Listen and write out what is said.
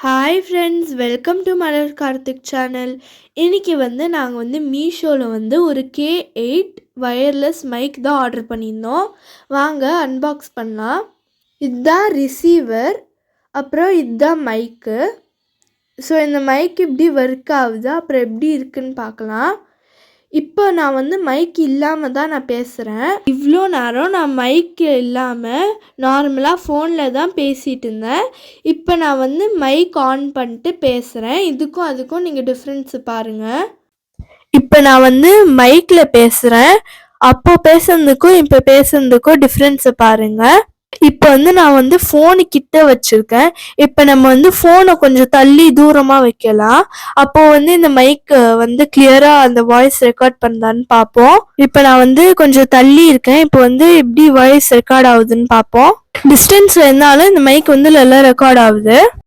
Hi friends, welcome to Malar Karthik channel. இன்றைக்கி நாங்கள் மீஷோவில் ஒரு K8 வயர்லெஸ் மைக் தான் ஆர்டர் பண்ணியிருந்தோம். வாங்க அன்பாக்ஸ் பண்ணலாம். இதுதான் ரிசீவர், அப்புறம் இதுதான் மைக்கு. ஸோ இந்த மைக் இப்படி ஒர்க் ஆகுது, அப்புறம் எப்படி இருக்குன்னு பார்க்கலாம். இப்போ நான் மைக் இல்லாமல் தான் நான் பேசுகிறேன். இவ்வளோ நேரம் நான் மைக்கு இல்லாமல் நார்மலாக ஃபோனில் தான் பேசிகிட்டு இருந்தேன். இப்போ நான் மைக் ஆன் பண்ணிட்டு பேசுகிறேன். இதுக்கும் அதுக்கும் நீங்கள் டிஃப்ரென்ஸு பாருங்கள். இப்போ நான் மைக்கில் பேசுகிறேன். அப்போ பேசுனதுக்கும் இப்போ பேசுனதுக்கும் டிஃப்ரென்ஸை பாருங்கள். இப்போ நான் ஃபோனு கிட்ட வச்சுருக்கேன். இப்போ நம்ம ஃபோனை கொஞ்சம் தள்ளி தூரமாக வைக்கலாம். அப்போது இந்த மைக்கு கிளியராக அந்த வாய்ஸ் ரெக்கார்ட் பண்ணுதான்னு பார்ப்போம். இப்போ நான் கொஞ்சம் தள்ளி இருக்கேன். இப்போ எப்படி வாய்ஸ் ரெக்கார்ட் ஆகுதுன்னு பார்ப்போம். டிஸ்டன்ஸ் இருந்தாலும் இந்த மைக் நல்லா ரெக்கார்ட் ஆகுது.